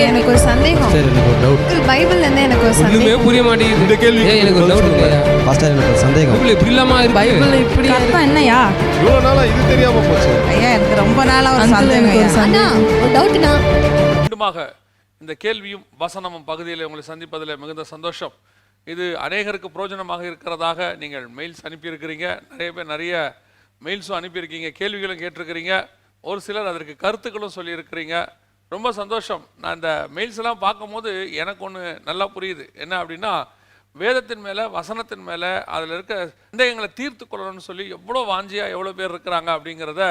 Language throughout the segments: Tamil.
எனக்கு ஒரு சந்தேகம். சரி, எனக்கு ஒரு டவுட். பைபிள்ல இருந்து எனக்கு ஒரு ஒண்ணுமே சந்தேகம். புரிய மாட்டேங்குது. இந்த கேள்வி எனக்கு ஒரு டவுட் இல்லையா? பாஸ்டர், எனக்கு ஒரு சந்தேகம். பைபிள் இப்படி இல்லாம இருக்கு. பைபிள் இப்படி அர்த்தம் என்னையா? இவ்வளவு நாளா இது தெரியாம போச்சு. ஐயா எனக்கு ரொம்ப நாளா ஒரு அங்கிள், சந்தேகம் எனக்கு ஒரு ஐயா. அண்ணா, ஒரு டவுட்னா. மீண்டுமாக இந்த கேள்வியும் வசனமும் பகுதியில் உங்களை சந்திப்பதில் மிகுந்த சந்தோஷம். இது அநேகருக்கு பிரயோஜனமாக இருக்கிறதாக நீங்கள் மெயில்ஸ் அனுப்பியிருக்கிறீங்க. நிறைய பேர் நிறைய மெயில்ஸும் அனுப்பியிருக்கீங்க, கேள்விகளும் கேட்டிருக்கிறீங்க. ஒரு சிலர் அதற்கு கருத்துக்களும் சொல்லியிருக்கிறீங்க. ரொம்ப சந்தோஷம். நான் இந்த மெயில்ஸ் எல்லாம் பார்க்கும்போது எனக்கு ஒன்று நல்லா புரியுது. என்ன அப்படின்னா, வேதத்தின் மேலே வசனத்தின் மேலே அதில் இருக்க சந்தேகங்களை தீர்த்து கொள்ளணும்னு சொல்லி எவ்வளோ வாஞ்சியாக எவ்வளோ பேர் இருக்கிறாங்க அப்படிங்கிறத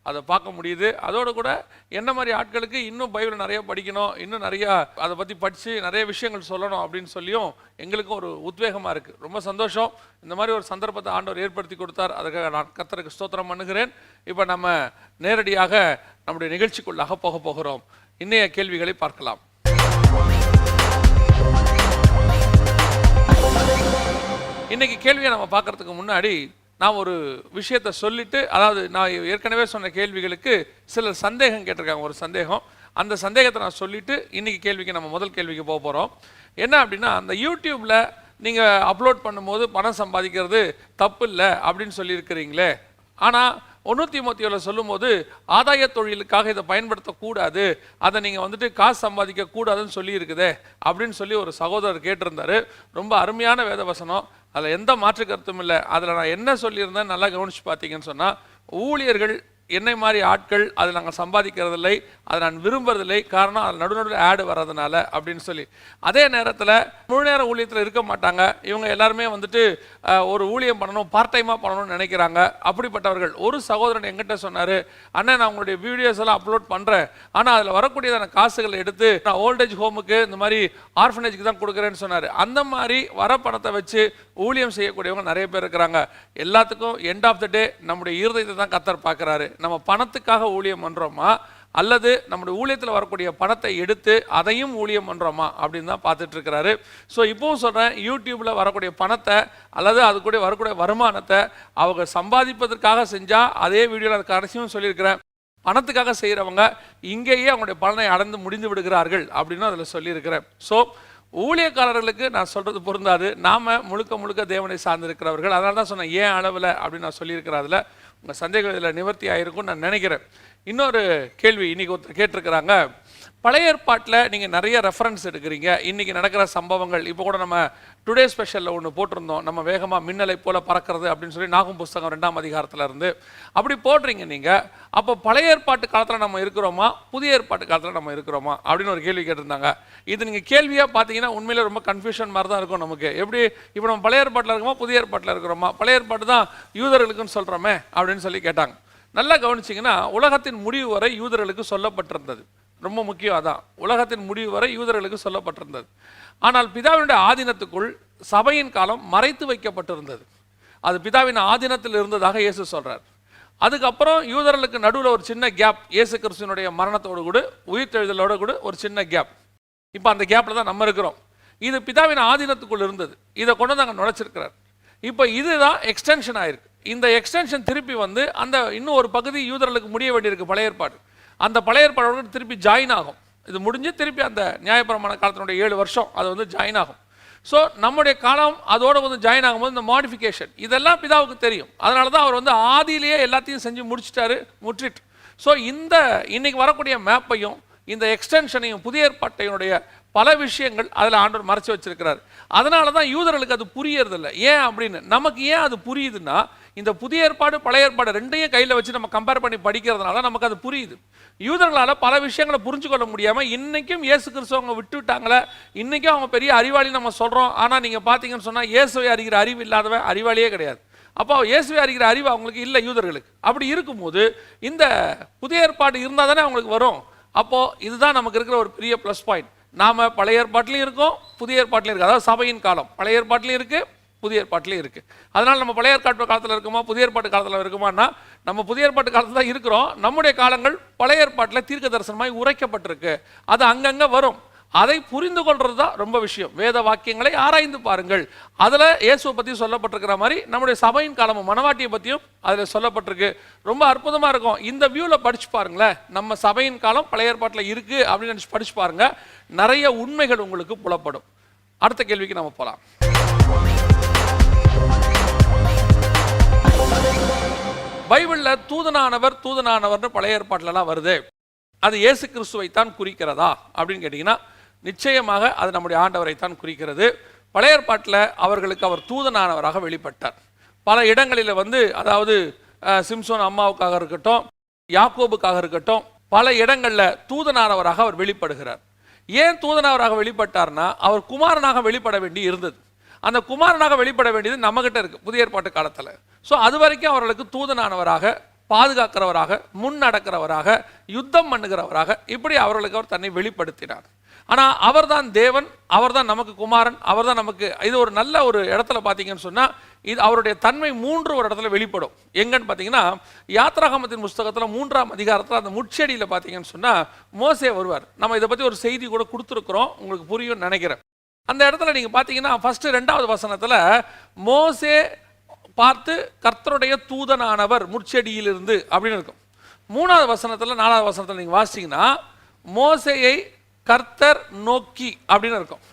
அதை பார்க்க முடியுது. அதோடு கூட என்ன மாதிரி ஆட்களுக்கு இன்னும் பைபிளை நிறைய படிக்கணும், இன்னும் நிறையா அதை பற்றி படித்து நிறைய விஷயங்கள் சொல்லணும் அப்படின்னு சொல்லியும் எங்களுக்கும் ஒரு உத்வேகமாக இருக்குது. ரொம்ப சந்தோஷம். இந்த மாதிரி ஒரு சந்தர்ப்பத்தை ஆண்டவர் ஏற்படுத்தி கொடுத்தார். அதுக்காக நான் கர்த்தருக்கு ஸ்தோத்திரம் பண்ணுகிறேன். இப்போ நம்ம நேரடியாக நம்முடைய நிகழ்ச்சிக்குள்ளாக போகிறோம். இன்னைய கேள்விகளை பார்க்கலாம். இன்னைக்கு கேள்வியை நம்ம பார்க்கறதுக்கு முன்னாடி நான் ஒரு விஷயத்தை சொல்லிட்டு, அதாவது நான் ஏற்கனவே சொன்ன கேள்விகளுக்கு சிலர் சந்தேகம் கேட்டிருக்காங்க. ஒரு சந்தேகம், அந்த சந்தேகத்தை நான் சொல்லிட்டு இன்னைக்கு கேள்விக்கு நம்ம முதல் கேள்விக்கு போக போகிறோம். என்ன அப்படின்னா, அந்த யூடியூப்பில் நீங்கள் அப்லோட் பண்ணும்போது பணம் சம்பாதிக்கிறது தப்பு இல்லை அப்படின்னு சொல்லியிருக்கிறீங்களே, ஆனால் 1 தீமோத்தேயுல சொல்லும்போது ஆதாய தொழிலுக்காக இதை பயன்படுத்தக்கூடாது, அதை நீங்கள் காசு சம்பாதிக்க கூடாதுன்னு சொல்லி இருக்குதே அப்படின்னு சொல்லி ஒரு சகோதரர் கேட்டிருந்தாரு. ரொம்ப அருமையான வேத வசனம், அதில் எந்த மாற்று கருத்தும் இல்லை. அதில் நான் என்ன சொல்லியிருந்தேன் நல்லா கவனிச்சு பார்த்தீங்கன்னு சொன்னால், ஊழியர்கள் என்னை மாதிரி ஆட்கள் அதில் நாங்கள் சம்பாதிக்கிறதில்லை, அதை நான் விரும்புறதில்லை. காரணம், அதில் நடுநடுவில் ஆடு வர்றதுனால அப்படின்னு சொல்லி. அதே நேரத்தில் முழு நேர ஊழியத்தில் இருக்க மாட்டாங்க. இவங்க எல்லாருமே ஒரு ஊழியம் பண்ணணும், பார்ட் டைமாக பண்ணணும்னு நினைக்கிறாங்க. அப்படிப்பட்டவர்கள் ஒரு சகோதரன் எங்கிட்ட சொன்னார், அண்ணன் நான் உங்களுடைய வீடியோஸ் எல்லாம் அப்லோட் பண்ணுறேன், ஆனால் அதில் வரக்கூடியதான காசுகளை எடுத்து நான் ஓல்டேஜ் ஹோமுக்கு இந்த மாதிரி ஆர்ஃபனேஜுக்கு தான் கொடுக்குறேன்னு சொன்னார். அந்த மாதிரி வர பணத்தை வச்சு ஊழியம் செய்யக்கூடியவங்க நிறைய பேர் இருக்கிறாங்க. எல்லாத்துக்கும் எண்ட் ஆஃப் த டே நம்முடைய இருதயத்தை தான் கர்த்தர் பார்க்குறாரு. நம்ம பணத்துக்காக ஊழியம் பண்ணுறோமா, அல்லது நம்முடைய ஊழியத்தில் வரக்கூடிய பணத்தை எடுத்து அதையும் ஊழியம் பண்ணுறோமா அப்படின்னு தான் பார்த்துட்டு இருக்கிறாரு. ஸோ இப்போவும் சொல்கிறேன், யூடியூப்பில் வரக்கூடிய பணத்தை அல்லது அது கூட வரக்கூடிய வருமானத்தை அவங்க சம்பாதிப்பதற்காக செஞ்சால், அதே வீடியோவில் அது கடைசியும் சொல்லியிருக்கிறேன், பணத்துக்காக செய்கிறவங்க இங்கேயே அவங்களுடைய பலனை அடைந்து முடிந்து விடுகிறார்கள் அப்படின்னு அதில் சொல்லியிருக்கிறேன். ஸோ ஊழியக்காரர்களுக்கு நான் சொல்கிறது பொருந்தாது. நாம் முழுக்க தேவனை சார்ந்திருக்கிறவர்கள். அதனால தான் சொன்னேன் ஏன் அளவில் அப்படின்னு நான் சொல்லியிருக்கிறேன். அதில் உங்கள் சந்தேகம் இதில் நிவர்த்தி ஆகிருக்கும்னு நான் நினைக்கிறேன். இன்னொரு கேள்வி இன்றைக்கி ஒருத்தர் கேட்டிருக்கிறாங்க, பழைய ஏற்பாட்டில் நீங்கள் நிறைய ரெஃபரன்ஸ் எடுக்கிறீங்க, இன்றைக்கி நடக்கிற சம்பவங்கள். இப்போ கூட நம்ம டுடே ஸ்பெஷலில் ஒன்று போட்டிருந்தோம், நம்ம வேகமாக மின்னலை போல பறக்கிறது அப்படின்னு சொல்லி நாகும் புஸ்தகம் 2ஆம் அதிகாரத்தில் இருந்து அப்படி போடுறீங்க நீங்கள். அப்போ பழைய ஏற்பாட்டு காலத்தில் நம்ம இருக்கிறோமா, புதிய ஏற்பாட்டு காலத்தில் நம்ம இருக்கிறோமா அப்படின்னு ஒரு கேள்வி கேட்டிருந்தாங்க. இது நீங்கள் கேள்வியாக பார்த்தீங்கன்னா உண்மையிலே ரொம்ப கன்ஃபியூஷன் மாதிரி தான் இருக்கும் நமக்கு. எப்படி இப்போ நம்ம பழைய ஏற்பாட்டில் இருக்கோமா, புதிய ஏற்பாட்டில் இருக்கிறோமா, பழைய ஏற்பாட்டு தான் யூதர்களுக்குன்னு சொல்கிறோமே அப்படின்னு சொல்லி கேட்டாங்க. நல்லா கவனிச்சிங்கன்னா, உலகத்தின் முடிவு வரை யூதர்களுக்கு சொல்லப்பட்டிருந்தது. ரொம்ப முக்கியம் அதான், உலகத்தின் முடிவு வரை யூதர்களுக்கு சொல்லப்பட்டிருந்தது. ஆனால் பிதாவினுடைய ஆதீனத்துக்குள் சபையின் காலம் மறைத்து வைக்கப்பட்டிருந்தது. அது பிதாவின் ஆதீனத்தில் இருந்ததாக இயேசு சொல்றார். அதுக்கப்புறம் யூதர்களுக்கு நடுவில் ஒரு சின்ன கேப், இயேசு கிறிஸ்துவினுடைய மரணத்தோடு கூட உயிர்த்தெழுதலோடு கூட ஒரு சின்ன கேப். இப்போ அந்த கேப்பில் தான் நம்ம இருக்கிறோம். இது பிதாவின் ஆதீனத்துக்குள் இருந்தது, இதை கொண்டு நாங்கள் நுழைச்சிருக்கிறார். இப்போ இதுதான் எக்ஸ்டென்ஷன் ஆயிருக்கு. இந்த எக்ஸ்டென்ஷன் திருப்பி அந்த இன்னும் ஒரு பகுதி யூதர்களுக்கு முடிய வேண்டியிருக்கு பழைய ஏற்பாடு. அந்த பழைய ஏற்பாடு திருப்பி ஜாயின் ஆகும். இது முடிஞ்சு திருப்பி அந்த நியாயப்பிரமாண காலத்தினுடைய 7 வருஷம் அது ஜாயின் ஆகும். ஸோ நம்முடைய காலம் அதோடு ஜாயின் ஆகும்போது இந்த மாடிஃபிகேஷன் இதெல்லாம் பிதாவுக்கு தெரியும். அதனால தான் அவர் ஆதியிலேயே எல்லாத்தையும் செஞ்சு முற்றிட்டு. ஸோ இன்னைக்கு வரக்கூடிய மேப்பையும் இந்த எக்ஸ்டென்ஷனையும் புதிய ஏற்பாட்டையினுடைய பல விஷயங்கள் அதில் ஆண்டவர் மறைச்சு வச்சிருக்கிறார். அதனால தான் யூதர்களுக்கு அது புரியறதில்லை. ஏன் அப்படின்னு, நமக்கு ஏன் அது புரியுதுன்னா, இந்த புதிய ஏற்பாடு பழைய ஏற்பாடு ரெண்டையும் கையில் வச்சு நம்ம கம்பேர் பண்ணி படிக்கிறதுனால நமக்கு அது புரியுது. யூதர்களால் பல விஷயங்களை புரிஞ்சு கொள்ள முடியாமல் இன்றைக்கும் இயேசு கிறிஸ்துவ அவங்க விட்டுவிட்டாங்களே, இன்றைக்கும் அவங்க பெரிய அறிவாளி நம்ம சொல்கிறோம். ஆனால் நீங்கள் பார்த்தீங்கன்னு சொன்னால் இயேசுவை அறிகிற அறிவு இல்லாதவன் அறிவாளியே கிடையாது. அப்போ இயேசுவை அறிகிற அறிவு அவங்களுக்கு இல்லை யூதர்களுக்கு. அப்படி இருக்கும்போது இந்த புதிய ஏற்பாடு இருந்தால் தானே அவங்களுக்கு வரும். அப்போது இதுதான் நமக்கு இருக்கிற ஒரு பெரிய ப்ளஸ் பாயிண்ட். நாம் பழைய ஏற்பாட்டிலையும் இருக்கோம், புதிய ஏற்பாட்டிலையும் இருக்குது. அதாவது சபையின் காலம் பழைய ஏற்பாட்டிலையும் இருக்குது, புதிய ஏற்பாட்டிலையும் இருக்குது. அதனால் நம்ம பழைய ஏற்பாட்டு காலத்தில் இருக்குமா, புதிய ஏற்பாட்டு காலத்தில் இருக்குமான்னா, நம்ம புதிய ஏற்பாட்டு காலத்தில் தான் இருக்கிறோம். நம்முடைய காலங்கள் பழைய ஏற்பாட்டில் தீர்க்க தரிசனமாய் உரைக்கப்பட்டிருக்கு. அது அங்கங்கே வரும். அதை புரிந்து கொள்றது தான் ரொம்ப விஷயம். வேத வாக்கியங்களை ஆராய்ந்து பாருங்கள். அதில் இயேசுவை பற்றி சொல்லப்பட்டிருக்கிற மாதிரி நம்முடைய சபையின் காலமும் மனவாட்டியை பற்றியும் அதில் சொல்லப்பட்டிருக்கு. ரொம்ப அற்புதமாக இருக்கும். இந்த வியூவில் படிச்சு பாருங்களேன். நம்ம சபையின் காலம் பழைய ஏற்பாட்டில் இருக்குது அப்படின்னு நினச்சி படிச்சு பாருங்க. நிறைய உண்மைகள் உங்களுக்கு புலப்படும். அடுத்த கேள்விக்கு நம்ம போகலாம். பைபிளில் தூதனானவர்னு பழைய ஏற்பாட்டிலலாம் வருது. அது இயேசு கிறிஸ்துவை தான் குறிக்கிறதா அப்படின்னு கேட்டிங்கன்னா நிச்சயமாக அது நம்முடைய ஆண்டவரை தான் குறிக்கிறது. பழைய ஏற்பாட்டில் அவர்களுக்கு அவர் தூதனானவராக வெளிப்பட்டார். பல இடங்களில் அதாவது சிம்சோன் அம்மாவுக்காக இருக்கட்டும், யாக்கோபுக்காக இருக்கட்டும், பல இடங்களில் தூதனானவராக அவர் வெளிப்படுகிறார். ஏன் தூதனானவராக வெளிப்பட்டார்னா அவர் குமாரனாக வெளிப்பட வேண்டி இருந்தது. அந்த குமாரனாக வெளிப்பட வேண்டியது நம்மகிட்ட இருக்கு புதிய ஏற்பாட்டு காலத்தில். ஸோ அது வரைக்கும் அவர்களுக்கு தூதனானவராக, பாதுகாக்கிறவராக, முன் நடக்கிறவராக, யுத்தம் பண்ணுகிறவராக, இப்படி அவர்களுக்கு அவர் தன்னை வெளிப்படுத்தினார். ஆனால் அவர் தான் தேவன், அவர் தான் நமக்கு குமாரன், அவர் தான் நமக்கு. இது ஒரு நல்ல ஒரு இடத்துல பார்த்தீங்கன்னு சொன்னால் இது அவருடைய தன்மை ஒரு இடத்துல வெளிப்படும். எங்கன்னு பார்த்தீங்கன்னா யாத்ராகமத்தின் புஸ்தகத்தில் 3ஆம் அதிகாரத்தில் அந்த முட்செடியில் பார்த்தீங்கன்னு சொன்னால் மோசே வருவார். நம்ம இதை பற்றி ஒரு செய்தி கூட கொடுத்துருக்குறோம், உங்களுக்கு புரியும் நினைக்கிறேன். அந்த இடத்துல நீங்கள் பார்த்தீங்கன்னா ஃபர்ஸ்ட் 2வது வசனத்தில் மோசே பார்த்து கர்த்தருடைய தூதனானவர் முட்செடியிலிருந்து அப்படின்னு இருக்கும். 3வது வசனத்தில் 4வது வசனத்தில் நீங்கள் வாசிங்கன்னா மோசேயை கர்த்தர் நோக்கி அப்படின்னு இருக்கும்.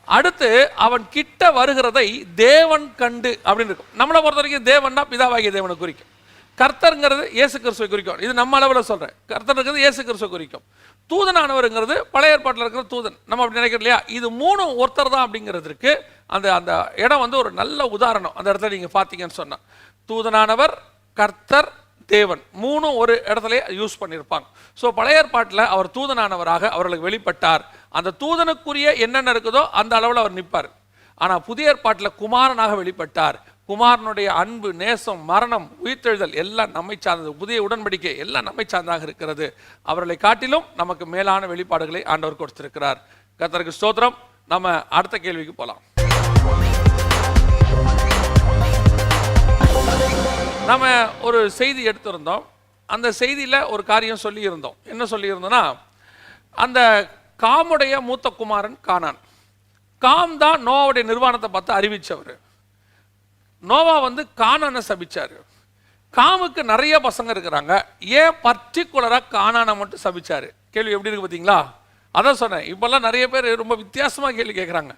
அடுத்து அவன் கிட்ட வருகிறதை தேவன் கண்டு அப்படின்னு இருக்கும். நம்மளை பொறுத்த வரைக்கும் தேவன்னா பிதாவாகிய தேவனை குறிக்கும். கர்த்தருங்கிறது இயேசு கிறிஸ்துவை குறிக்கும். இது நம்ம அளவில் சொல்கிறேன். கர்த்தருங்கிறது இயேசு கிறிஸ்துவை குறிக்கும். தூதனானவருங்கிறது பழைய ஏற்பாட்டில் இருக்கிற தூதன். நம்ம அப்படி நினைக்கிறோம் இல்லையா? இது 3 ஒருத்தர் தான் அப்படிங்கிறதுக்கு அந்த அந்த இடம் ஒரு நல்ல உதாரணம். அந்த இடத்துல நீங்கள் பார்த்தீங்கன்னு சொன்னால் தூதனானவர், கர்த்தர், தேவன் 3 ஒரு இடத்துல யூஸ் பண்ணியிருப்பாங்க. ஸோ பழைய ஏற்பாட்டில் அவர் தூதனானவராக அவர்களுக்கு வெளிப்பட்டார். அந்த தூதனுக்குரிய என்னென்ன இருக்குதோ அந்த அளவில் அவர் நிற்பார். ஆனால் புதிய ஏற்பாட்டில் குமாரனாக வெளிப்பட்டார். குமாரனுடைய அன்பு, நேசம், மரணம், உயிர்த்தெழுதல் எல்லாம் நம்மை சார்ந்தது. புதிய உடன்படிக்கை எல்லாம் நம்மை சார்ந்தாக இருக்கிறது. அவர்களை காட்டிலும் நமக்கு மேலான வெளிப்பாடுகளை ஆண்டவர் கொடுத்திருக்கிறார். கர்த்தருக்கு ஸ்தோத்திரம். நம்ம அடுத்த கேள்விக்கு போகலாம். நம்ம ஒரு செய்தி எடுத்திருந்தோம். அந்த செய்தியில் ஒரு காரியம் சொல்லியிருந்தோம். என்ன சொல்லியிருந்தோம்னா, அந்த காமுடைய மூத்த குமாரன் கானான். காம் தான் நோவாவுடைய நிர்வாணத்தை பார்த்து அறிவிச்சவர். நோவா கானானை சபிச்சார். காமுக்கு நிறைய பசங்க இருக்கிறாங்க, ஏன் பர்டிகுலராக கானானை மட்டும் சபிச்சாரு? கேள்வி எப்படி இருக்கு பார்த்தீங்களா? அதான் சொன்னேன். இப்போல்லாம் நிறைய பேர் ரொம்ப வித்தியாசமாக கேள்வி கேட்குறாங்க.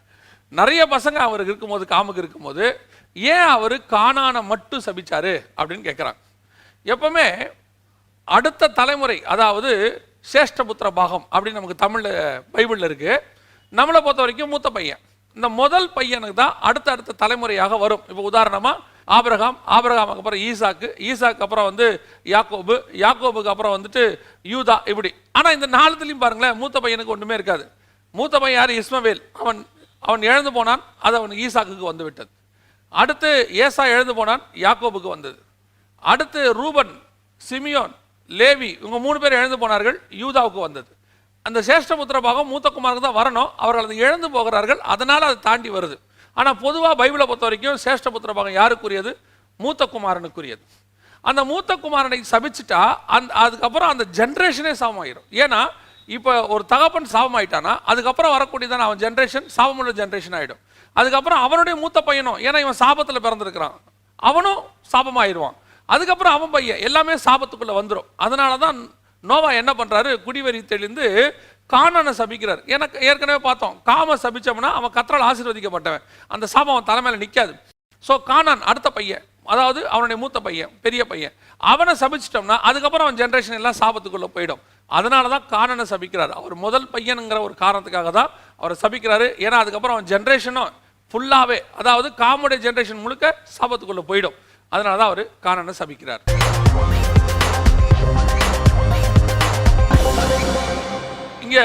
நிறைய பசங்க அவருக்கு இருக்கும்போது, காமுக்கு இருக்கும்போது, ஏன் அவர் கானானை மட்டும் சபிச்சாரு அப்படின்னு கேட்குறாங்க. எப்பவுமே அடுத்த தலைமுறை, அதாவது சேஷ்டபுத்திர பாகம் அப்படின்னு நமக்கு தமிழில் பைபிளில் இருக்கு. நம்மளை பொறுத்த வரைக்கும் மூத்த பையன். இந்த முதல் பையனுக்கு தான் அடுத்த தலைமுறையாக வரும். இப்போ உதாரணமாக ஆபிரகாமுக்கு அப்புறம் ஈசாக்கு அப்புறம் யாக்கோபு, யாக்கோபுக்கு அப்புறம் யூதா, இப்படி. ஆனால் இந்த 4 பாருங்களேன், மூத்த பையனுக்கு ஒன்றுமே இருக்காது. மூத்த பையன் யார்? இஸ்மவேல். அவன் இழந்து போனான், அது அவனுக்கு ஈசாக்குக்கு வந்து விட்டது. அடுத்து ஏசா இழந்து போனான், யாக்கோபுக்கு வந்தது. அடுத்து ரூபன், சிமியோன், லேவி, இவங்க 3 பேர் இழந்து போனார்கள், யூதாவுக்கு வந்தது. அந்த சேஷ்டபுத்திர பாகம் மூத்த குமாருக்கு தான் வரணும், அவர்கள் அதை இழந்து போகிறார்கள், அதனால் அதை தாண்டி வருது. ஆனால் பொதுவாக பைபிளை பொறுத்த வரைக்கும் சேஷ்டபுத்திர பாகம் யாருக்குரியது? மூத்த குமாரனுக்குரியது. அந்த மூத்த குமாரனை சபிச்சுட்டா அதுக்கப்புறம் அந்த ஜென்ரேஷனே சாபமாயிரும். ஏன்னா இப்போ ஒரு தகப்பன் சாபமாயிட்டானா அதுக்கப்புறம் வரக்கூடியதான அவன் ஜென்ரேஷன் சாபமுள்ள ஜென்ரேஷன் ஆகிடும். அதுக்கப்புறம் அவனுடைய மூத்த பையனும், ஏன்னா இவன் சாபத்தில் பிறந்திருக்கிறான், அவனும் சாபமாயிடுவான். அதுக்கப்புறம் அவன் பையன் எல்லாமே சாபத்துக்குள்ளே வந்துடும். அதனால தான் நோவா என்ன பண்ணுறாரு? குடிவெறி தெளிந்து கானானை சபிக்கிறார். எனக்கு ஏற்கனவே பார்த்தோம், காம சபிச்சோம்னா அவன் கர்த்தரால் ஆசீர்வதிக்கப்பட்டவன், அந்த சாபம் அவன் தலைமையில் நிற்காது. ஸோ கானான் அடுத்த பையன், அதாவது அவனுடைய மூத்த பையன், பெரிய பையன், அவனை சபிச்சிட்டோம்னா அதுக்கப்புறம் அவன் ஜென்ரேஷன் எல்லாம் சாபத்துக்குள்ளே போயிடும். அதனால தான் கானானை சபிக்கிறார். அவர் முதல் பையனுங்கிற ஒரு காரணத்துக்காக தான் அவரை சபிக்கிறாரு. ஏன்னா அதுக்கப்புறம் அவன் ஜென்ரேஷனும் ஃபுல்லாகவே, அதாவது காமுடைய ஜென்ரேஷன் முழுக்க சாபத்துக்குள்ளே போயிடும். அதனால தான் அவர் கானானை சபிக்கிறார். இங்கே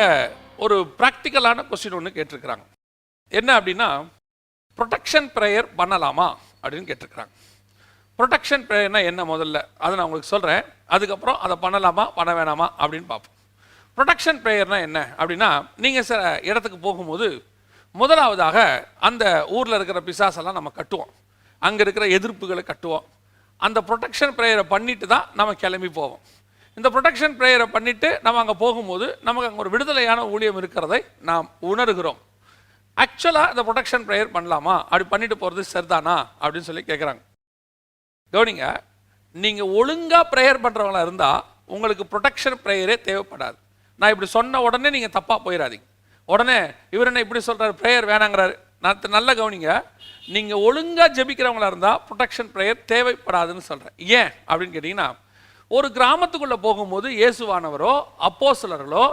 ஒரு ப்ராக்டிக்கலான கொஸ்டின் ஒன்று கேட்டிருக்கிறாங்க. என்ன அப்படின்னா, ப்ரொடெக்ஷன் ப்ரேயர் பண்ணலாமா அப்படின்னு கேட்டிருக்கிறாங்க. ப்ரொடெக்ஷன் ப்ரேயர்னா என்ன முதல்ல அதை நான் உங்களுக்கு சொல்கிறேன், அதுக்கப்புறம் அதை பண்ணலாமா பண்ண வேணாமா அப்படின்னு பார்ப்போம். ப்ரொடெக்ஷன் ப்ரேயர்னா என்ன அப்படின்னா, நீங்கள் சில இடத்துக்கு போகும்போது முதலாவதாக அந்த ஊரில் இருக்கிற பிசாசெல்லாம் நம்ம கட்டுவோம், அங்கே இருக்கிற எதிர்ப்புகளை கட்டுவோம். அந்த ப்ரொடெக்ஷன் ப்ரேயரை பண்ணிட்டு தான் நம்ம கிளம்பி போவோம். இந்த ப்ரொடெக்ஷன் ப்ரேயரை பண்ணிவிட்டு நம்ம அங்கே போகும்போது நமக்கு அங்கே ஒரு விடுதலையான ஊழியம் இருக்கிறதை நாம் உணர்கிறோம். ஆக்சுவலாக இந்த ப்ரொடெக்ஷன் ப்ரேயர் பண்ணலாமா, அப்படி பண்ணிட்டு போகிறது சரிதானா அப்படின்னு சொல்லி கேட்குறாங்க. கவனிங்க, நீங்கள் ஒழுங்காக ப்ரேயர் பண்ணுறவங்களா இருந்தால் உங்களுக்கு ப்ரொடெக்ஷன் ப்ரேயரே தேவைப்படாது. நான் இப்படி சொன்ன உடனே நீங்கள் தப்பாக போயிடாதீங்க. உடனே இவர் என்ன இப்படி சொல்கிறார், ப்ரேயர் வேணாங்கிறாரு. நான் நல்லா கவனிங்க, நீங்கள் ஒழுங்காக ஜெபிக்கிறவங்களா இருந்தால் ப்ரொடெக்ஷன் ப்ரேயர் தேவைப்படாதுன்னு சொல்கிறேன். ஏன் அப்படின்னு கேட்டிங்கன்னா, ஒரு கிராமத்துக்குள்ளே போகும்போது இயேசுவானவரோ அப்போஸ்தலர்களோ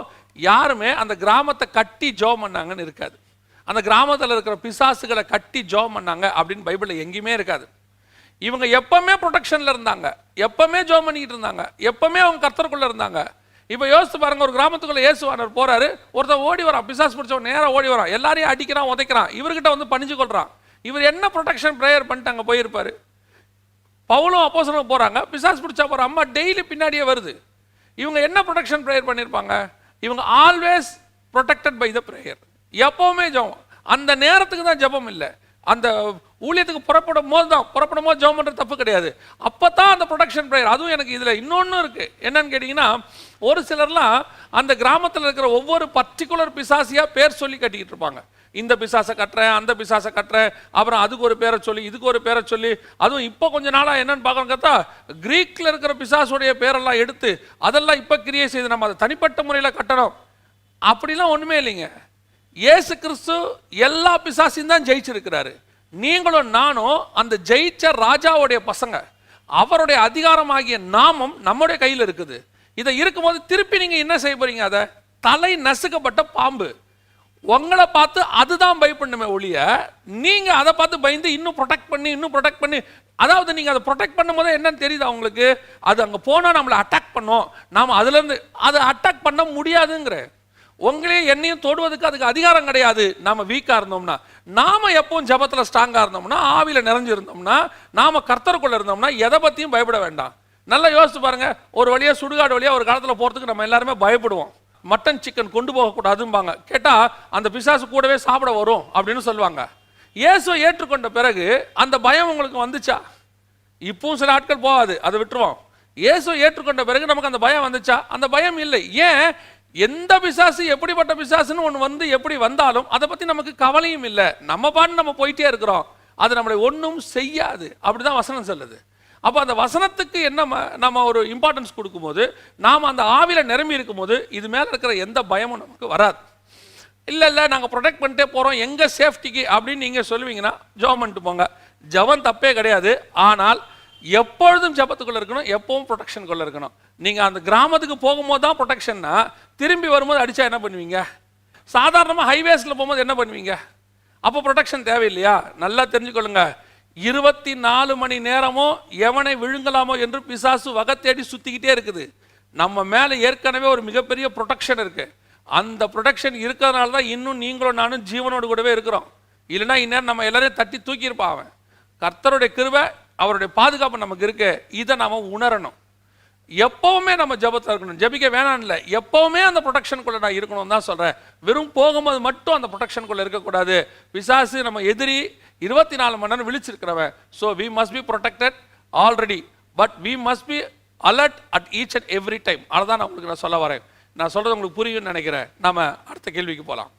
யாருமே அந்த கிராமத்தை கட்டி ஜெபம் பண்ணாங்கன்னு இருக்காது. அந்த கிராமத்தில் இருக்கிற பிசாசுகளை கட்டி ஜெபம் பண்ணாங்க அப்படின்னு பைபிளில் எங்கேயுமே இருக்காது. இவங்க எப்பவுமே ப்ரொடெக்ஷனில் இருந்தாங்க, எப்பவுமே ஜெபம் பண்ணிக்கிட்டு இருந்தாங்க, எப்பவுமே அவங்க கர்த்தருக்குள்ளே இருந்தாங்க. இப்போ யோசித்து பாருங்க, ஒரு கிராமத்துக்குள்ள இயேசுவானவர் போறாரு, ஒருத்தர் ஓடி வரான், பிசாசு பிடிச்சவன் நேராக ஓடி வரான், எல்லாரையும் அடிக்கிறான், உதைக்கிறான், இவர்கிட்ட வந்து பணிஞ்சு கொள்றான். இவர் என்ன ப்ரொடெக்ஷன் ப்ரேயர் பண்ணிட்டு அங்கே போயிருப்பாரு? பவுலும் அப்போஸ்தலனும் போறாங்க, பிசாசு பிடிச்சா போற அம்மா டெய்லி பின்னாடியே வருது. இவங்க என்ன ப்ரொடெக்ஷன் ப்ரேயர் பண்ணியிருப்பாங்க? இவங்க always protected by the prayer. எப்பவுமே ஜெபம், அந்த நேரத்துக்கு தான் ஜெபம் இல்லை, அந்த ஊழியத்துக்கு புறப்படும் போது ஜெபம் பண்ணுறது தப்பு கிடையாது. அப்போ தான் அந்த ப்ரொடெக்ஷன் ப்ரேயர். அதுவும் எனக்கு இதில் இன்னொன்று இருக்குது, என்னன்னு கேட்டிங்கன்னா, ஒரு சிலர்லாம் அந்த கிராமத்தில் இருக்கிற ஒவ்வொரு பர்டிகுலர் பிசாசியாக பேர் சொல்லி கட்டிக்கிட்டு இருப்பாங்க. இந்த பிசாசை கட்டுறேன், அந்த பிசாசை கட்டுறேன், அப்புறம் அதுக்கு ஒரு பேரை சொல்லி இதுக்கு ஒரு பேரை சொல்லி, அதுவும் இப்போ கொஞ்ச நாளாக என்னன்னு பார்க்கணும் கேட்டா, கிரீக்கில் இருக்கிற பிசாசுடைய பேரெல்லாம் எடுத்து அதெல்லாம் இப்போ கிரியை செய்து நம்ம அதை தனிப்பட்ட முறையில் கட்டணும். அப்படிலாம் ஒன்றுமே இல்லைங்க. இயேசு கிறிஸ்து எல்லா பிசாசையும் தான் ஜெயிச்சிருக்கிறாரு. நீங்களும் நானும் அந்த ஜெயிச்ச ராஜாவுடைய பசங்க. அவருடைய அதிகாரமாகிய நாமம் நம்முடைய கையில் இருக்குது. இதை இருக்கும்போது திருப்பி நீங்க என்ன செய்ய போறீங்க? அதை தலை நசுக்கப்பட்ட பாம்பு உங்களை பார்த்து அதுதான் பயப்படணுமே ஒழிய, நீங்க அதை பார்த்து பயந்து இன்னும் ப்ரொடெக்ட் பண்ணி, அதாவது நீங்க அதை ப்ரொடெக்ட் பண்ணும் போது என்னன்னு தெரியுது அவங்களுக்கு, அது அங்கே போனால் நம்மளை அட்டாக் பண்ணோம், நாம் அதுலேருந்து அதை அட்டாக் பண்ண முடியாதுங்கிற. உங்களையும் என்னையும் தொடுவதுக்கு அதுக்கு அதிகாரம் கிடையாது. நாம வீக்கா இருந்தோம்னா, நாம எப்பவும் ஜபத்துல ஸ்ட்ராங்கா இருந்தோம்னா, ஆவியில நிறைஞ்சிருந்தோம்னா, நாம கர்த்தருக்குள்ள இருந்தோம்னா எதை பத்தியும் பயப்பட வேண்டாம். நல்லா யோசிச்சு பாருங்க, ஒரு வழியா சுடுகாடு வழியா ஒரு காலத்துல போறதுக்கு நம்ம எல்லாருமே பயப்படுவோம். மட்டன் சிக்கன் கொண்டு போகக்கூடாதும்பாங்க. கேட்டா அந்த பிசாசு கூடவே சாப்பிட வரும் அப்படின்னு சொல்லுவாங்க. இயேசுவை ஏற்றுக்கொண்ட பிறகு அந்த பயம் உங்களுக்கு வந்துச்சா? இப்பவும் சில ஆட்கள் போகாது, அதை விட்டுருவோம். இயேசுவை ஏற்றுக்கொண்ட பிறகு நமக்கு அந்த பயம் வந்துச்சா? அந்த பயம் இல்லை. ஏன்? எந்த பிசாசு எப்படிப்பட்ட பிசாசுன்னு ஒன்று வந்து எப்படி வந்தாலும் அதை பற்றி நமக்கு கவலையும் இல்லை. நம்ம பாட்டு நம்ம போயிட்டே இருக்கிறோம், அது நம்மளை ஒன்றும் செய்யாது. அப்படிதான் வசனம் சொல்லுது. அப்போ அந்த வசனத்துக்கு என்ன நம்ம ஒரு இம்பார்ட்டன்ஸ் கொடுக்கும்போது, நாம் அந்த ஆவில நிரம்பி இருக்கும்போது இது மேலே இருக்கிற எந்த பயமும் நமக்கு வராது. இல்லை நாங்கள் ப்ரொடெக்ட் பண்ணிட்டே போகிறோம் எங்கள் சேஃப்டிக்கு அப்படின்னு நீங்கள் சொல்லுவீங்கன்னா ஜெபம் பண்ணிட்டு போங்க. ஜெபம் தப்பே கிடையாது. ஆனால் எப்பொழுதும் ஜெபத்துக்குள்ள இருக்கணும், எப்பவும் ப்ரொடெக்ஷனுக்குள்ள இருக்கணும். நீங்கள் அந்த கிராமத்துக்கு போகும்போது தான் ப்ரொடெக்ஷன்னா, திரும்பி வரும்போது அடித்தா என்ன பண்ணுவீங்க? சாதாரணமாக ஹைவேஸில் போகும்போது என்ன பண்ணுவீங்க? அப்போ ப்ரொடெக்ஷன் தேவையில்லையா? நல்லா தெரிஞ்சுக்கொள்ளுங்க, 24 மணி நேரமும் எவனை விழுங்கலாமோ என்று பிசாசு வகை தேடி சுற்றிக்கிட்டே இருக்குது. நம்ம மேலே ஏற்கனவே ஒரு மிகப்பெரிய ப்ரொடெக்ஷன் இருக்கு. அந்த ப்ரொடெக்ஷன் இருக்கிறதுனால தான் இன்னும் நீங்களும் நானும் ஜீவனோடு கூடவே இருக்கிறோம். இல்லைன்னா இந்நேரம் நம்ம எல்லாரையும் தட்டி தூக்கியிருப்பான் அவன். கர்த்தருடைய கிருபை, அவருடைய பாதுகாப்பு நமக்கு இருக்கு. இதை நாம உணரணும். எப்பவுமே நம்ம ஜெபத்தில் இருக்கணும். ஜெபிக்க வேணாம் இல்லை, எப்பவுமே அந்த ப்ரொடெக்ஷனுக்குள்ள நான் இருக்கணும் தான் சொல்றேன். வெறும் போகும்போது மட்டும் அந்த ப்ரொடெக்ஷனுக்குள்ள இருக்கக்கூடாது. பிசாசு நம்ம எதிரி 24 மணி நேரம் விழிச்சிருக்கிறவன். So we must be protected already, but we must be alert at each and every time. அதான் நான் உங்களுக்கு சொல்ல வரேன். நான் சொல்றது உங்களுக்கு புரியும்னு நினைக்கிறேன். நாம அடுத்த கேள்விக்கு போகலாம்.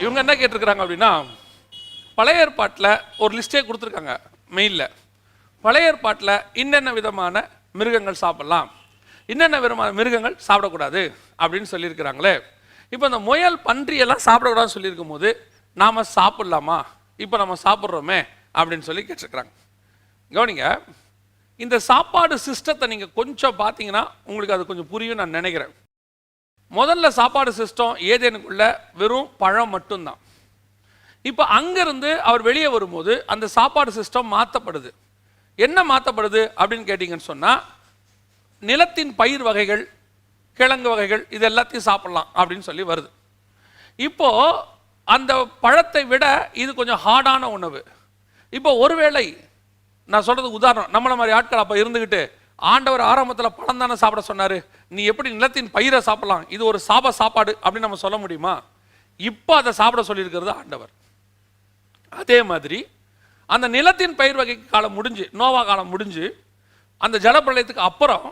இவங்க என்ன கேட்டிருக்கிறாங்க அப்படின்னா, பழைய ஏற்பாட்டில் ஒரு லிஸ்டே கொடுத்துருக்காங்க மெயிலில். பழைய ஏற்பாட்டில் இன்னென்ன விதமான மிருகங்கள் சாப்பிடலாம், இன்னென்ன விதமான மிருகங்கள் சாப்பிடக்கூடாது அப்படின்னு சொல்லியிருக்கிறாங்களே. இப்போ இந்த முயல் பன்றியெல்லாம் சாப்பிடக்கூடாதுன்னு சொல்லியிருக்கும் போது நாம் சாப்பிட்லாமா? இப்போ நம்ம சாப்பிட்றோமே அப்படின்னு சொல்லி கேட்டிருக்கிறாங்க. கவனிங்க, இந்த சாப்பாடு சிஸ்டத்தை நீங்கள் கொஞ்சம் பார்த்தீங்கன்னா உங்களுக்கு அது கொஞ்சம் புரியும் நான் நினைக்கிறேன். முதல்ல சாப்பாடு சிஸ்டம் ஏதேனுக்குள்ள வெறும் பழம் மட்டும்தான். இப்போ அங்கிருந்து அவர் வெளியே வரும்போது அந்த சாப்பாடு சிஸ்டம் மாற்றப்படுது. என்ன மாற்றப்படுது அப்படின்னு கேட்டிங்கன்னு சொன்னால், நிலத்தின் பயிர் வகைகள், கிழங்கு வகைகள், இது எல்லாத்தையும் சாப்பிடலாம் அப்படின்னு சொல்லி வருது. இப்போ அந்த பழத்தை விட இது கொஞ்சம் ஹார்டான உணவு. இப்போ ஒருவேளை நான் சொல்றது உதாரணம், நம்மள மாதிரி ஆட்கள் அப்போ இருந்துக்கிட்டு, ஆண்டவர் ஆரம்பத்தில் பழம் தானே சாப்பிட சொன்னார், நீ எப்படி நிலத்தின் பயிரை சாப்பிடலாம், இது ஒரு சாப்பாடு அப்படின்னு நம்ம சொல்ல முடியுமா? இப்போ அதை சாப்பிட சொல்லியிருக்கிறது ஆண்டவர். அதே மாதிரி அந்த நிலத்தின் பயிர் வகை காலம் முடிஞ்சு, நோவா காலம் முடிஞ்சு, அந்த ஜலப்பிரளயத்துக்கு அப்புறம்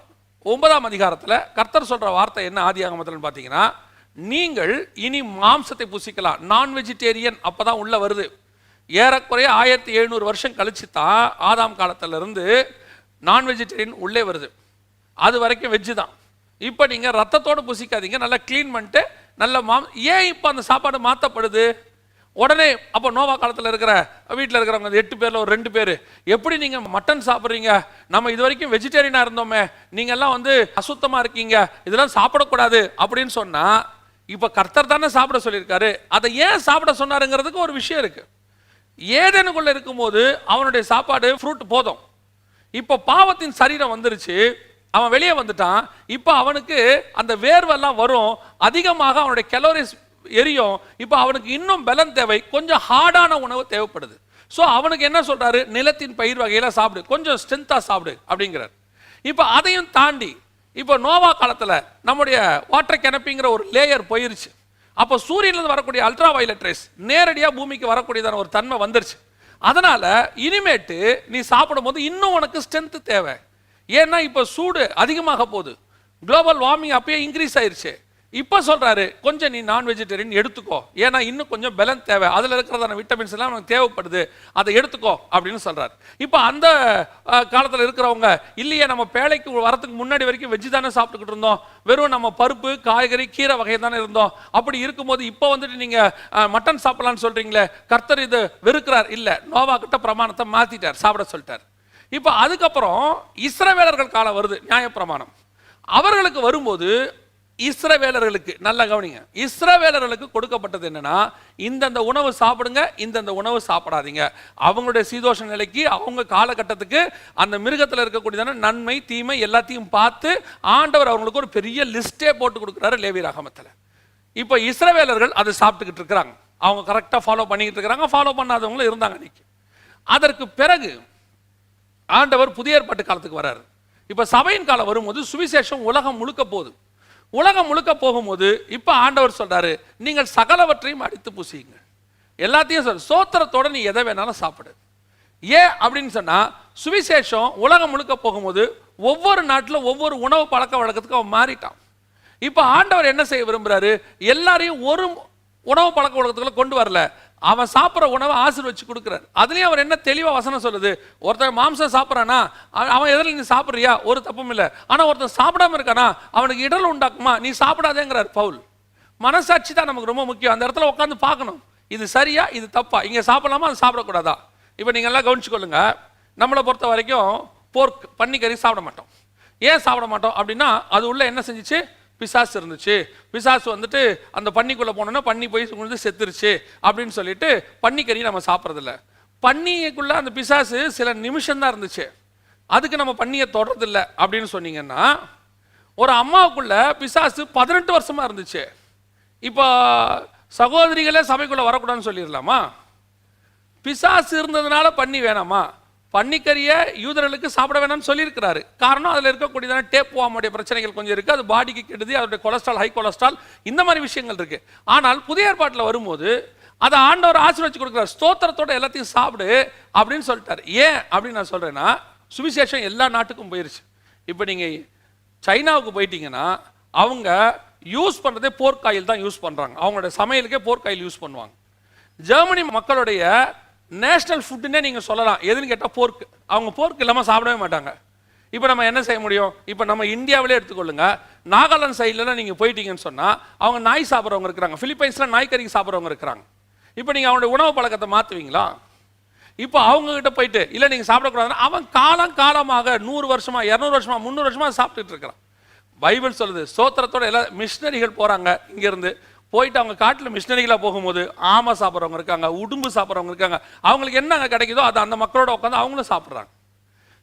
9ஆம் அதிகாரத்தில் கர்த்தர் சொல்ற வார்த்தை என்ன ஆதியாகமத்தில் பார்த்தீங்கன்னா, நீங்கள் இனி மாம்சத்தை புசிக்கலாம். நான் வெஜிடேரியன் அப்பதான் உள்ள வருது. ஏறக்குறைய 1700 வருஷம் கழிச்சு தான் ஆதாம் காலத்துல இருந்து நான் வெஜிடேரியன் உள்ளே வருது. அது வரைக்கும் வெஜ்ஜு தான். இப்போ நீங்க ரத்தத்தோடு புசிக்காதீங்க, நல்லா க்ளீன் பண்ணிட்டு நல்ல ஏன் இப்போ அந்த சாப்பாடு மாற்றப்படுது? உடனே அப்போ நோவா காலத்தில் இருக்கிற வீட்டில் இருக்கிறவங்க 8 பேரில் ஒரு 2 பேர், எப்படி நீங்கள் மட்டன் சாப்பிட்றீங்க? நம்ம இது வரைக்கும் வெஜிடேரியனாக இருந்தோமே, நீங்கள்லாம் அசுத்தமாக இருக்கீங்க, இதெல்லாம் சாப்பிடக்கூடாது அப்படின்னு சொன்னால், இப்போ கர்த்தர் தானே சாப்பிட சொல்லியிருக்காரு. அதை ஏன் சாப்பிட சொன்னாருங்கிறதுக்கு ஒரு விஷயம் இருக்கு. ஏதேனுக்குள்ள இருக்கும்போது அவனுடைய சாப்பாடு ஃப்ரூட் போதும். இப்போ பாவத்தின் சரீரம் வந்துருச்சு, அவன் வெளியே வந்துட்டான். இப்போ அவனுக்கு அந்த வேர்வெல்லாம் வரும், அதிகமாக அவனுடைய கலோரிஸ் எரியும். இப்போ அவனுக்கு இன்னும் பலம் தேவை, கொஞ்சம் ஹார்டான உணவு தேவைப்படுது. ஸோ அவனுக்கு என்ன சொல்றாரு? நிலத்தின் பயிர் வகையில சாப்பிடு, கொஞ்சம் ஸ்ட்ரென்த்தா சாப்பிடு அப்படிங்கிறார். இப்போ அதையும் தாண்டி இப்போ நோவா காலத்தில் நம்முடைய வாட்டர் கெனப்பிங்கிற ஒரு லேயர் போயிருச்சு. அப்போ சூரியனிலிருந்து வரக்கூடிய அல்ட்ரா வயலட் ரேஸ் நேரடியாக பூமிக்கு வரக்கூடியதான ஒரு தன்மை வந்துருச்சு. அதனால இனிமேட்டு நீ சாப்பிடும் போது இன்னும் உனக்கு ஸ்ட்ரென்த் தேவை. ஏன்னா இப்போ சூடு அதிகமாக போகுது, குளோபல் வார்மிங் அப்பயே இன்க்ரீஸ் ஆயிருச்சு. இப்போ சொல்றாரு, கொஞ்சம் நீ நான் வெஜிடேரியன் எடுத்துக்கோ, ஏன்னா இன்னும் கொஞ்சம் பலன் தேவை, அதில் இருக்கிறதான விட்டமின்ஸ் எல்லாம் உனக்கு தேவைப்படுது, அதை எடுத்துக்கோ அப்படின்னு சொல்றாரு. இப்போ அந்த காலத்தில் இருக்கிறவங்க, இல்லையே நம்ம பேழைக்கு வரத்துக்கு முன்னாடி வரைக்கும் வெஜ்ஜு தானே சாப்பிட்டுக்கிட்டு இருந்தோம், வெறும் நம்ம பருப்பு காய்கறி கீரை வகை தானே இருந்தோம், அப்படி இருக்கும்போது இப்போ நீங்க மட்டன் சாப்பிடலான்னு சொல்றீங்களே, கர்த்தர் இது வெறுக்கிறார். இல்லை, நோவா கிட்ட பிரமாணத்தை மாத்திட்டார், சாப்பிட சொல்லிட்டார். இப்போ அதுக்கப்புறம் இஸ்ரவேலர்கள் காலம் வருது, நியாயப்பிரமாணம். அவர்களுக்கு வரும்போது இஸ்ரவேலர்களுக்கு நல்ல கவனிங்க, இஸ்ரவேலர்களுக்கு கொடுக்கப்பட்டது என்னன்னா, இந்தந்த உணவு சாப்பிடுங்க, இந்தந்த உணவு சாப்பிடாதீங்க. அவங்களுடைய சீதோஷ நிலைக்கு, அவங்க காலகட்டத்துக்கு, அந்த மிருகத்தில் இருக்கக்கூடியதான நன்மை தீமை எல்லாத்தையும் பார்த்து ஆண்டவர் அவங்களுக்கு ஒரு பெரிய லிஸ்டே போட்டு கொடுக்குறாரு லேவியராகமத்தில். இப்போ இஸ்ரவேலர்கள் அதை சாப்பிட்டுக்கிட்டு இருக்கிறாங்க, அவங்க கரெக்டாக ஃபாலோ பண்ணிக்கிட்டு இருக்கிறாங்க, ஃபாலோ பண்ணாதவங்களும் இருந்தாங்க அன்னைக்கு. அதற்கு பிறகு ஆண்டவர் புதிய ஏற்பாட்டு காலத்துக்கு வர்றாரு. இப்போ சபையின் காலம் வரும்போது சுவிசேஷம் உலகம் முழுக்க போகுது. உலகம் முழுக்க போகும்போது இப்போ ஆண்டவர் சொல்றாரு, நீங்கள் சகலவற்றையும் அடித்து பூசிங்க, எல்லாத்தையும் சோத்திரத்தோட நீ எதை வேணாலும் சாப்பிடு. ஏன் அப்படின்னு சொன்னா, சுவிசேஷம் உலகம் முழுக்க போகும்போது ஒவ்வொரு நாட்டில் ஒவ்வொரு உணவு பழக்க வழக்கத்துக்கு அவன் மாறிட்டான். இப்போ ஆண்டவர் என்ன செய்ய விரும்புறாரு? எல்லாரையும் ஒரு உணவு பழக்க வழக்கத்துக்குள்ள கொண்டு வரல, அவன் சாப்பிட்ற உணவை ஆசீர்வச்சு கொடுக்குறாரு. அதுலேயும் அவர் என்ன தெளிவாக வசனம் சொல்லுது, ஒருத்தர் மாம்சம் சாப்பிட்றானா அவன் எதில் நீ சாப்பிட்றியா, ஒரு தப்பும் இல்லை. ஆனால் ஒருத்தர் சாப்பிடாம இருக்கானா அவனுக்கு இடல் உண்டாக்குமா, நீ சாப்பிடாதேங்கிறார் பவுல். மனசாட்சி தான் நமக்கு ரொம்ப முக்கியம். அந்த இடத்துல உட்காந்து பார்க்கணும், இது சரியா இது தப்பா, இங்கே சாப்பிடலாமா அது சாப்பிடக்கூடாதா. இப்போ நீங்கள் எல்லாம் கவனிச்சுக்கொள்ளுங்க, நம்மளை பொறுத்த வரைக்கும் போர்க் பன்னிக்கறி சாப்பிட மாட்டோம். ஏன் சாப்பிட மாட்டோம் அப்படின்னா, அது உள்ள என்ன செஞ்சிச்சு? பிசாசு இருந்துச்சு. பிசாசு அந்த பன்னிக்குள்ளே போனோன்னா பன்னி போய் செத்துருச்சு அப்படின்னு சொல்லிட்டு பன்னிக்கறி நம்ம சாப்பிட்றதில்ல. பன்னிக்குள்ள அந்த பிசாசு சில நிமிஷம் தான் இருந்துச்சு, அதுக்கு நம்ம பன்னியை தொடர்றதில்லை அப்படின்னு சொன்னீங்கன்னா, ஒரு அம்மாவுக்குள்ள பிசாசு 18 வருஷமா இருந்துச்சு. இப்போ சகோதரிகளே சபைக்குள்ள வரக்கூடாதுன்னு சொல்லிடலாமா? பிசாசு இருந்ததுனால பன்னி வேணாமா? பன்னிக்கறியை யூதர்களுக்கு சாப்பிட வேணாம்னு சொல்லியிருக்கிறாரு. காரணம், அதில் இருக்கக்கூடியதான டேப்வாமுடைய பிரச்சனைகள் கொஞ்சம் இருக்குது, அது பாடிக்கு கெடுது, அதோடைய கொலஸ்ட்ரால் ஹை கொலஸ்ட்ரால் இந்த மாதிரி விஷயங்கள் இருக்குது. ஆனால் புதிய ஏற்பாட்டில் வரும்போது அதை ஆண்டவர் ஆசீர்வதிச்சு கொடுக்குறாரு, ஸ்தோத்திரத்தோட எல்லாத்தையும் சாப்பிடு அப்படின்னு சொல்லிட்டாரு. ஏன் அப்படின்னு நான் சொல்கிறேன்னா, சுவிசேஷம் எல்லா நாட்டுக்கும் போயிருச்சு. இப்போ நீங்கள் சைனாவுக்கு போயிட்டீங்கன்னா அவங்க யூஸ் பண்ணுறதே போர்க்காயில் தான் யூஸ் பண்ணுறாங்க, அவங்களோட சமையலுக்கே போர்க்காயில் யூஸ் பண்ணுவாங்க. ஜெர்மனி மக்களுடைய நேஷனல் ஃபுட்டுன்னே நீங்கள் சொல்லலாம். எதுன்னு கேட்டால் போர்க்கு. அவங்க போர்க்கு இல்லாமல் சாப்பிடவே மாட்டாங்க. இப்போ நம்ம என்ன செய்ய முடியும்? இப்போ நம்ம இந்தியாவிலே எடுத்துக்கொள்ளுங்க, நாகாலாந்து சைட்லலாம் நீங்கள் போயிட்டீங்கன்னு சொன்னால் அவங்க நாய் சாப்பிட்றவங்க இருக்கிறாங்க, பிலிப்பைன்ஸில் நாய்க்கறிக்கு சாப்பிட்றவங்க இருக்கிறாங்க. இப்போ நீங்கள் அவனுடைய உணவு பழக்கத்தை மாற்றுவீங்களா? இப்போ அவங்ககிட்ட போயிட்டு இல்லை நீங்கள் சாப்பிடக்கூடாதுன்னா, அவன் காலமாக 100 வருஷமா 200 வருஷமா 300 வருஷமா சாப்பிட்டுட்டு இருக்கிறான். பைபிள் சொல்லுது, ஸ்தோத்திரத்தோட எல்லா மிஷினரிகள் போகிறாங்க இங்கேருந்து, போயிட்டு அவங்க காட்டில் மிஷினரிகளாக போகும்போது ஆமை சாப்பிட்றவங்க இருக்காங்க, உடும்பு சாப்பிட்றவங்க இருக்காங்க. அவங்களுக்கு என்ன கிடைக்குதோ அதை அந்த மக்களோட உட்காந்து அவங்களும் சாப்பிட்றாங்க.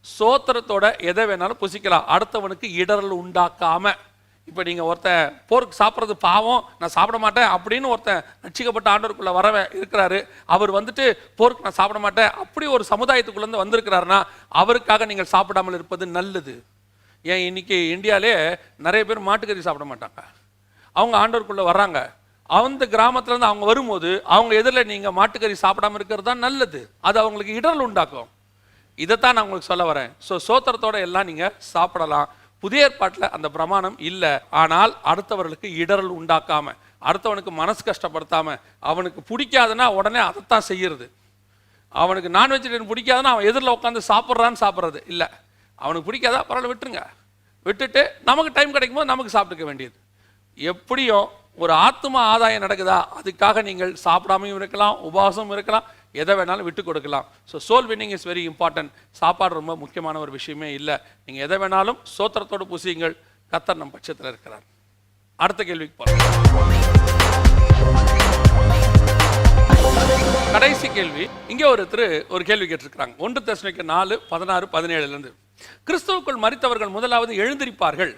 சோத்திரத்தோட எதை வேணாலும் புசிக்கலாம், அடுத்தவனுக்கு இடரல் உண்டாக்காம. இப்போ நீங்கள் ஒருத்தன் போருக்கு சாப்பிட்றது பாவம், நான் சாப்பிட மாட்டேன் அப்படின்னு ஒருத்தன் ரட்சிக்கப்பட்ட ஆண்டவருக்குள்ளே வரவே இருக்கிறாரு, அவர் போருக்கு நான் சாப்பிட மாட்டேன் அப்படி ஒரு சமுதாயத்துக்குள்ளேருந்து வந்திருக்கிறாருன்னா அவருக்காக நீங்கள் சாப்பிடாமல் இருப்பது நல்லது. ஏன் இன்னைக்கு இந்தியாவிலே நிறைய பேர் மாட்டுக்கறி சாப்பிட மாட்டாங்க, அவங்க ஆண்டவருக்குள்ளே வர்றாங்க, அந்த கிராமத்துல இருந்து அவங்க வரும்போது அவங்க எதிரில் நீங்க மாட்டுக்கறி சாப்பிடாம இருக்கிறது தான் நல்லது. அது அவங்களுக்கு இடரல் உண்டாக்கும். இதைத்தான் நான் உங்களுக்கு சொல்ல வரேன். ஸோ சோத்திரத்தோட எல்லாம் நீங்க சாப்பிடலாம். புதிய ஏற்பாட்டில் அந்த பிரமாணம் இல்லை. ஆனால் அடுத்தவர்களுக்கு இடரல் உண்டாக்காம, அடுத்தவனுக்கு மனசு கஷ்டப்படுத்தாம, அவனுக்கு பிடிக்காதுன்னா உடனே அதைத்தான் செய்யறது. அவனுக்கு நான்வெஜிடேரியன் பிடிக்காதுன்னா அவன் எதிரில் உட்காந்து சாப்பிட்றது இல்லை. அவனுக்கு பிடிக்காதா பரவாயில்ல, விட்டுருங்க. விட்டுட்டு நமக்கு டைம் கிடைக்கும் போது நமக்கு சாப்பிட்டுக்க வேண்டியது. எப்படியும் ஒரு ஆத்மா ஆதாயம் நடக்குதா, அதுக்காக நீங்கள் சாப்பிடாமையும் இருக்கலாம், உபவாசமும் இருக்கலாம், எதை வேணாலும் விட்டு கொடுக்கலாம். So soul winning is very important. சாப்பாடு ரொம்ப முக்கியமான ஒரு விஷயமே இல்லை. நீங்கள் எதை வேணாலும் சோத்திரத்தோடு புசியுங்கள், கர்த்தர் நம் பட்சத்தில் இருக்கிறார். அடுத்த கேள்விக்கு போகிறோம். கடைசி கேள்வி. இங்கே ஒருத்தர் ஒரு கேள்வி கேட்டிருக்கிறாங்க. 1 தெசலோனிக்கேயர் 4:16-17 கிறிஸ்துவுக்குள் மரித்தவர்கள் முதலாவது எழுந்திருப்பார்கள்,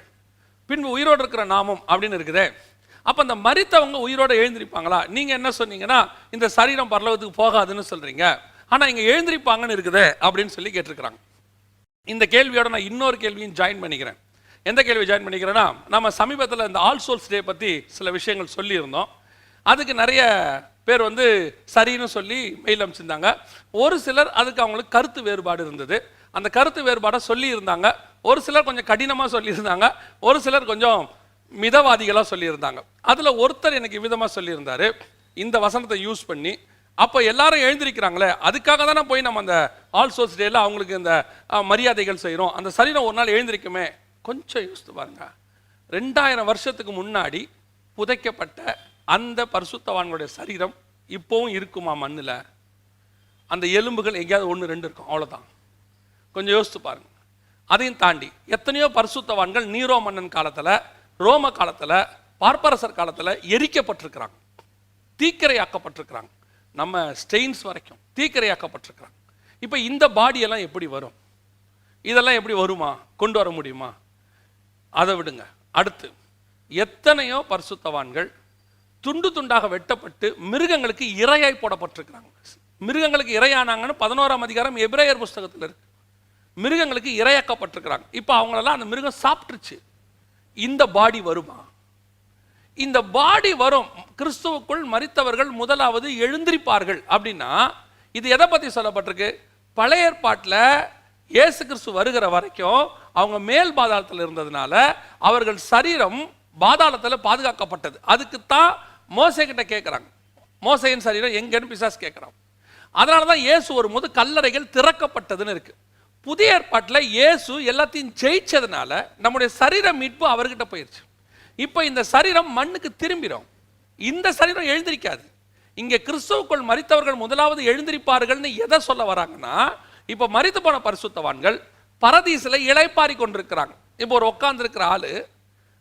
பின்பு உயிரோடு இருக்கிற நாமும் அப்படின்னு இருக்குதே. அப்போ அந்த மரித்தவங்க உயிரோடு எழுந்திருப்பாங்களா? நீங்கள் என்ன சொன்னீங்கன்னா இந்த சரீரம் பரலோகத்துக்கு போகாதுன்னு சொல்கிறீங்க, ஆனால் இங்கே எழுந்திருப்பாங்கன்னு இருக்குதே அப்படின்னு சொல்லி கேட்டிருக்கிறாங்க. இந்த கேள்வியோட நான் இன்னொரு கேள்வியும் ஜாயின் பண்ணிக்கிறேன். எந்த கேள்வி ஜாயின் பண்ணிக்கிறேன்னா, நம்ம சமீபத்தில் இந்த ஆல் சோல்ஸ் டே பற்றி சில விஷயங்கள் சொல்லியிருந்தோம். அதுக்கு நிறைய பேர் சரின்னு சொல்லி மெயில் அனுப்பிச்சிருந்தாங்க. ஒரு சிலர் அதுக்கு அவங்களுக்கு கருத்து வேறுபாடு இருந்தது. அந்த கருத்து வேறுபாடை சொல்லியிருந்தாங்க. ஒரு சிலர் கொஞ்சம் கடினமாக சொல்லியிருந்தாங்க, ஒரு சிலர் கொஞ்சம் மிதவாதிகளாக சொல்லியிருந்தாங்க. அதில் ஒருத்தர் எனக்கு விதமாக சொல்லியிருந்தார், இந்த வசனத்தை யூஸ் பண்ணி, அப்போ எல்லாரும் எழுந்திருக்கிறாங்களே, அதுக்காக தானே போய் நம்ம அந்த ஆல் சோல்ஸ் டேல அவங்களுக்கு இந்த மரியாதைகள் செய்கிறோம், அந்த சரீரம் ஒரு நாள் எழுந்திருக்குமே. கொஞ்சம் யோசித்து பாருங்க, 2000 வருஷத்துக்கு முன்னாடி புதைக்கப்பட்ட அந்த பரிசுத்தவான்களுடைய சரீரம் இப்போவும் இருக்குமா மண்ணில்? அந்த எலும்புகள் எங்கேயாவது 1-2 இருக்கும், அவ்வளோதான். கொஞ்சம் யோசித்து பாருங்க. அதையும் தாண்டி எத்தனையோ பரிசுத்தவான்கள் நீரோ மன்னன் காலத்தில், ரோம காலத்தில், பார்ப்பரசர் காலத்தில் எரிக்கப்பட்டிருக்கிறாங்க, தீக்கிரையாக்கப்பட்டிருக்கிறாங்க. நம்ம ஸ்டெயின்ஸ் வரைக்கும் தீக்கிரையாக்கப்பட்டிருக்கிறாங்க. இப்போ இந்த பாடியெல்லாம் எப்படி வரும்? இதெல்லாம் எப்படி வருமா? கொண்டு வர முடியுமா? அதை விடுங்க. அடுத்து எத்தனையோ பரிசுத்தவான்கள் துண்டு துண்டாக வெட்டப்பட்டு மிருகங்களுக்கு இரையாய் போடப்பட்டிருக்கிறாங்க. மிருகங்களுக்கு இரையானாங்கன்னு 11ஆம் அதிகாரம் எபிரேயர் புஸ்தகத்தில் இருக்கு. மிருகங்களுக்கு இரையாக்கப்பட்டிருக்கிறாங்க. இப்போ அவங்களெல்லாம் அந்த மிருகம் சாப்பிட்டுருச்சு. இந்த பாடி வருமா? இந்த பாடி வரும். கிறிஸ்துவுக்குள் மரித்தவர்கள் முதலாவது எழுந்திருப்பார்கள் அப்படின்னா இது எதை பற்றி சொல்லப்பட்டிருக்கு? பழைய ஏற்பாட்டில் இயேசு கிறிஸ்து வருகிற வரைக்கும் அவங்க மேல் பாதாளத்தில் இருந்ததுனால அவர்கள் சரீரம் பாதாளத்தில் பாதுகாக்கப்பட்டது. அதுக்குத்தான் மோசே கிட்ட கேட்குறாங்க, மோசையின் சரீரம் எங்கன்னு பிசாசு கேட்குறான். அதனால தான் இயேசு வரும்போது கல்லறைகள் திறக்கப்பட்டதுன்னு இருக்கு. புதிய ஏற்பாட்டில் இயேசு எல்லாத்தையும் ஜெயிச்சதுனால நம்முடைய சரீர மீட்பு அவர்கிட்ட போயிடுச்சு. இப்போ இந்த சரீரம் மண்ணுக்கு திரும்பிடும். இந்த சரீரம் எழுந்திருக்காது. இங்கே கிறிஸ்துவுக்குள் மரித்தவர்கள் முதலாவது எழுந்திருப்பார்கள்னு எதை சொல்ல வராங்கன்னா, இப்போ மரித்து போன பரிசுத்தவான்கள் பரதீசில் இளைப்பாரி கொண்டிருக்கிறாங்க. இப்போ ஒரு உட்கார்ந்து இருக்கிற ஆளு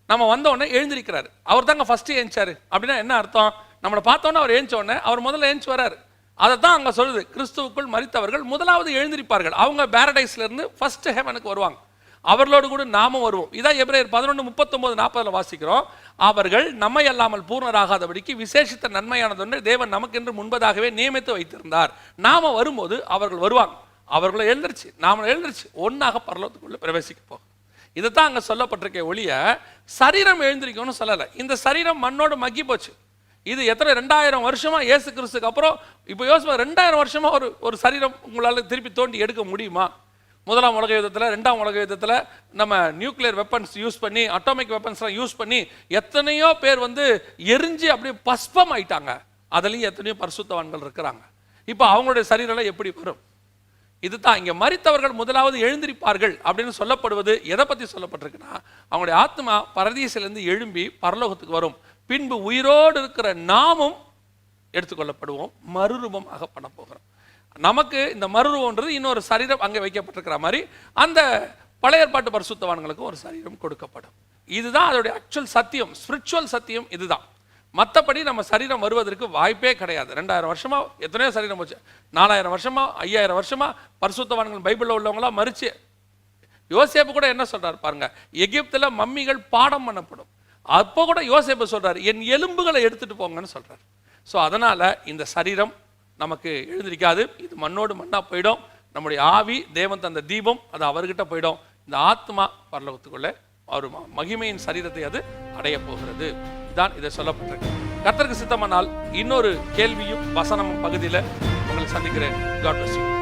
நம்ம வந்தோடனே எழுந்திருக்கிறாரு. அவர் தாங்க ஃபர்ஸ்ட் ஏஞ்சாரு. அப்படின்னா என்ன அர்த்தம்? நம்மளை பார்த்தோன்னே அவர் ஏஞ்ச உடனே அவர் முதல்ல ஏஞ்சி வராரு. அதை தான் அங்கே சொல்லுது, கிறிஸ்துவுக்குள் மரித்தவர்கள் முதலாவது எழுந்திருப்பார்கள். அவங்க பேரடைஸ்ல இருந்து ஃபர்ஸ்ட் ஹெவனுக்கு வருவாங்க. அவர்களோடு கூட நாமும் வருவோம். இதான் எபிரேயர் 11:39-40 வாசிக்கிறோம். அவர்கள் நம்மை அல்லாமல் பூர்ணராகாதபடிக்கு விசேஷித்த நன்மையானதொன்று தேவன் நமக்கென்று முன்பதாகவே நியமித்து வைத்திருந்தார். நாம வரும்போது அவர்கள் வருவாங்க. அவர்களை எழுந்திருச்சு, நாம எழுந்திருச்சு ஒன்னாக பரலோகத்துக்குள்ள பிரவேசிக்க போகும். இதைத்தான் அங்கே சொல்லப்பட்டிருக்க ஒழிய சரீரம் எழுந்திருக்கும்னு சொல்லலை. இந்த சரீரம் மண்ணோடு மக்கி போச்சு. இது எத்தனை 2000 வருஷமா இயேசு கிறிஸ்துக்கு அப்புறம் இப்போ யோசிப்பா 2000 வருஷமா ஒரு சரீரம் உங்களால் திருப்பி தோண்டி எடுக்க முடியுமா? 1ஆம் உலக யுத்தத்தில், 2ஆம் உலக யுத்தத்தில் நம்ம நியூக்ளியர் வெப்பன்ஸ் யூஸ் பண்ணி, அட்டாமிக் வெப்பன்ஸ்லாம் யூஸ் பண்ணி எத்தனையோ பேர் எரிஞ்சு அப்படியே பஸ்பம் ஆயிட்டாங்க. அதுலேயும் எத்தனையோ பரிசுத்தவான்கள் இருக்கிறாங்க. இப்போ அவங்களுடைய சரீரம் எப்படி வரும்? இதுதான் இங்கே மரித்தவர்கள் முதலாவது எழுந்திருப்பார்கள் அப்படின்னு சொல்லப்படுவது எதை பற்றி சொல்லப்பட்டிருக்குன்னா, அவங்களுடைய ஆத்மா பரதீசிலிருந்து எழும்பி பரலோகத்துக்கு வரும். பின்பு உயிரோடு இருக்கிற நாமும் எடுத்துக்கொள்ளப்படுவோம், மறுரூபமாக பண்ண போகிறோம். நமக்கு இந்த மறுரூபம்ன்றது இன்னொரு சரீரம் அங்கே வைக்கப்பட்டிருக்கிற மாதிரி அந்த பழைய ஏற்பாட்டு பரிசுத்தவான்களுக்கு ஒரு சரீரம் கொடுக்கப்படும். இதுதான் அதோடைய ஆக்சுவல் சத்தியம், ஸ்பிரிச்சுவல் சத்தியம் இதுதான். மற்றபடி நம்ம சரீரம் வருவதற்கு வாய்ப்பே கிடையாது. 2000 வருஷமா எத்தனையோ சரீரம் போச்சு. 4000 வருஷமா, 5000 வருஷமா பரிசுத்தவான்கள் பைபிளில் உள்ளவங்களா மறிச்சு. யோசேப்பு கூட என்ன சொல்றாரு பாருங்க, எகிப்தில் மம்மிகள் பாடம் பண்ணப்படும். அப்போ கூட யோசேப்பு சொல்றாரு, என் எலும்புகளை எடுத்துட்டு போங்கன்னு சொல்றாரு. ஸோ அதனால இந்த சரீரம் நமக்கு எழுந்திருக்காது. இது மண்ணோடு மண்ணா போயிடும். நம்முடைய ஆவி தேவன் தந்த தீபம் அது அவர்கிட்ட போயிடும். இந்த ஆத்மா பரலோகத்துக்குள்ளே ஒரு மகிமையின் சரீரத்தை அது அடைய போகிறது தான் இதை சொல்லப்பட்டிருக்கு. கர்த்தருக்கு சித்தமானால் இன்னொரு கேள்வியும் வசனமும் பகுதியில் உங்களை சந்திக்கிறேன். God bless you.